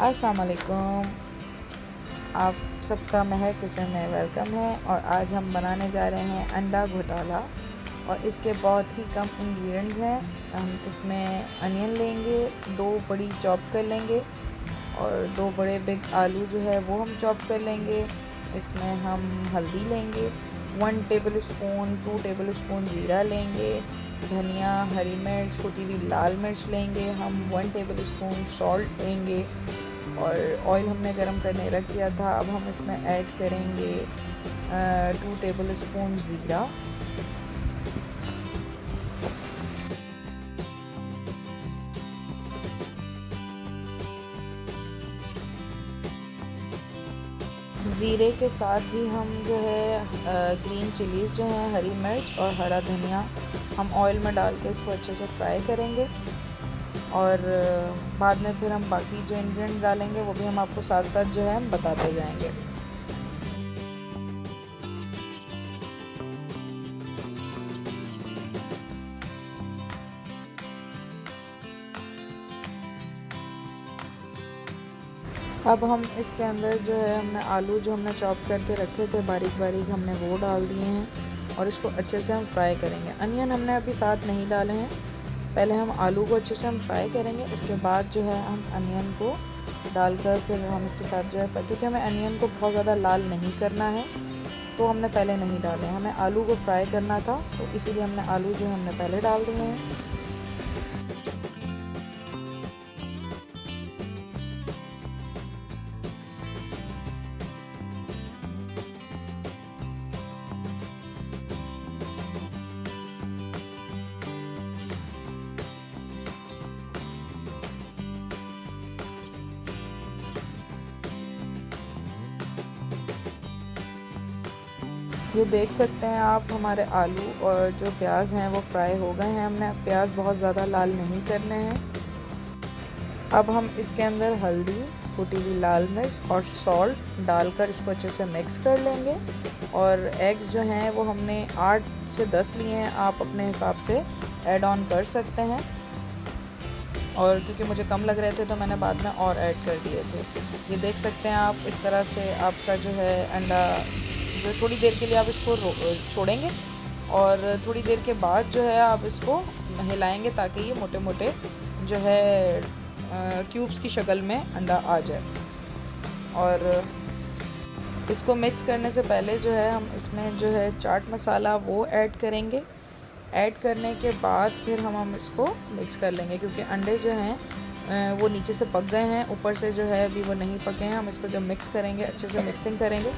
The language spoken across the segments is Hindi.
अस्सलाम वालेकुम। आप सबका महर किचन में वेलकम है। और आज हम बनाने जा रहे हैं अंडा घोटाला और इसके बहुत ही कम इंग्रेडिएंट्स हैं। हम इसमें अनियन लेंगे, 2 बड़ी चॉप कर लेंगे और 2 बड़े बिग आलू जो है वो हम चॉप कर लेंगे। इसमें हम हल्दी लेंगे, 1 टेबल स्पून 2 टेबल स्पून ज़ीरा लेंगे, धनिया, हरी मिर्च, कुटी हुई लाल मिर्च लेंगे। हम 1 टेबल स्पून सॉल्ट लेंगे और ऑयल हमने गरम करने रख दिया था। अब हम इसमें ऐड करेंगे 2 टेबल स्पून ज़ीरा, ज़ीरे के साथ ही हम जो है ग्रीन चिलीज़ जो हैं, हरी मिर्च और हरा धनिया हम ऑयल में डाल के इसको अच्छे से फ्राई करेंगे। और बाद में फिर हम बाकी जो इंग्रेडिएंट डालेंगे वो भी हम आपको साथ साथ जो है हम बताते जाएंगे। अब हम इसके अंदर जो है हमने आलू जो हमने चॉप करके रखे थे बारीक बारीक हमने वो डाल दिए हैं और इसको अच्छे से हम फ्राई करेंगे। अनियन हमने अभी साथ नहीं डाले हैं, पहले हम आलू को अच्छे से हम फ्राई करेंगे। उसके बाद जो है हम अनियन को डालकर फिर हम इसके साथ जो है, क्योंकि हमें अनियन को बहुत ज़्यादा लाल नहीं करना है तो हमने पहले नहीं डाले। हमें आलू को फ्राई करना था तो इसीलिए हमने आलू जो है हमने पहले डाल दिए हैं। ये देख सकते हैं आप, हमारे आलू और जो प्याज हैं वो फ्राई हो गए हैं। हमने प्याज बहुत ज़्यादा लाल नहीं करने हैं। अब हम इसके अंदर हल्दी, कुटी हुई लाल मिर्च और सॉल्ट डालकर इसको अच्छे से मिक्स कर लेंगे। और एग्स जो हैं वो हमने 8 से 10 लिए हैं, आप अपने हिसाब से ऐड ऑन कर सकते हैं। और क्योंकि मुझे कम लग रहे थे तो मैंने बाद में और ऐड कर दिए थे। ये देख सकते हैं आप, इस तरह से आपका जो है अंडा जो थोड़ी देर के लिए आप इसको छोड़ेंगे और थोड़ी देर के बाद जो है आप इसको हिलाएंगे ताकि ये मोटे मोटे जो है क्यूब्स की शक्ल में अंडा आ जाए। और इसको मिक्स करने से पहले जो है हम इसमें जो है चाट मसाला वो ऐड करेंगे। ऐड करने के बाद फिर हम इसको मिक्स कर लेंगे, क्योंकि अंडे जो हैं वो नीचे से पक गए हैं, ऊपर से जो है अभी वो नहीं पके हैं। हम इसको जब मिक्स करेंगे अच्छे से मिक्सिंग करेंगे।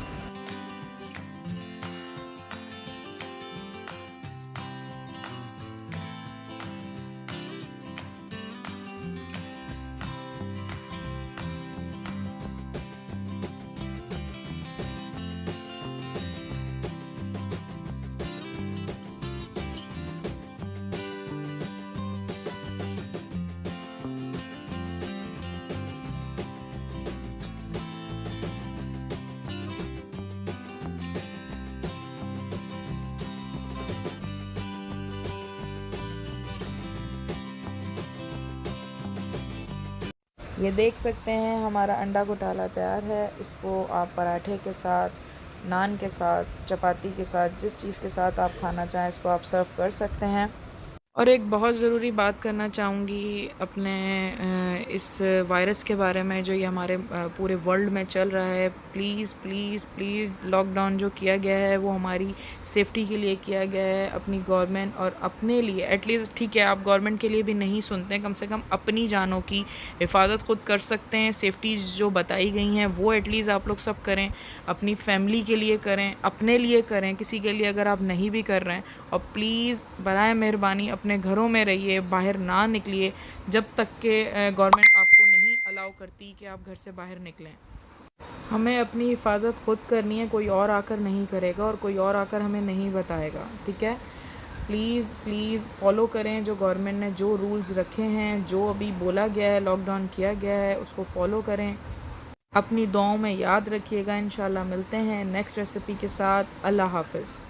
ये देख सकते हैं हमारा अंडा घोटाला तैयार है। इसको आप पराठे के साथ, नान के साथ, चपाती के साथ, जिस चीज़ के साथ आप खाना चाहें इसको आप सर्व कर सकते हैं। और एक बहुत ज़रूरी बात करना चाहूँगी अपने इस वायरस के बारे में जो ये हमारे पूरे वर्ल्ड में चल रहा है। प्लीज़ प्लीज़ प्लीज़, लॉकडाउन जो किया गया है वो हमारी सेफ्टी के लिए किया गया है, अपनी गवर्नमेंट और अपने लिए। एटलीस्ट ठीक है, आप गवर्नमेंट के लिए भी नहीं सुनते हैं, कम से कम अपनी जानों की हिफाजत खुद कर सकते हैं। सेफ्टीज़ जो बताई गई हैं वो एटलीस्ट आप लोग सब करें, अपनी फैमिली के लिए करें, अपने लिए करें, किसी के लिए अगर आप नहीं भी कर रहे हैं। और प्लीज़ बराए मेहरबानी अपने घरों में रहिए, बाहर ना निकलिए जब तक के गवर्नमेंट आपको नहीं अलाउ करती कि आप घर से बाहर निकलें। हमें अपनी हिफाजत खुद करनी है, कोई और आकर नहीं करेगा और कोई और आकर हमें नहीं बताएगा, ठीक है। प्लीज़ प्लीज़ फॉलो करें जो गवर्नमेंट ने जो रूल्स रखे हैं, जो अभी बोला गया है, लॉकडाउन किया गया है, उसको फॉलो करें। अपनी दुआओं में याद रखिएगा। इंशाल्लाह मिलते हैं नेक्स्ट रेसिपी के साथ। अल्लाह हाफ़िज़।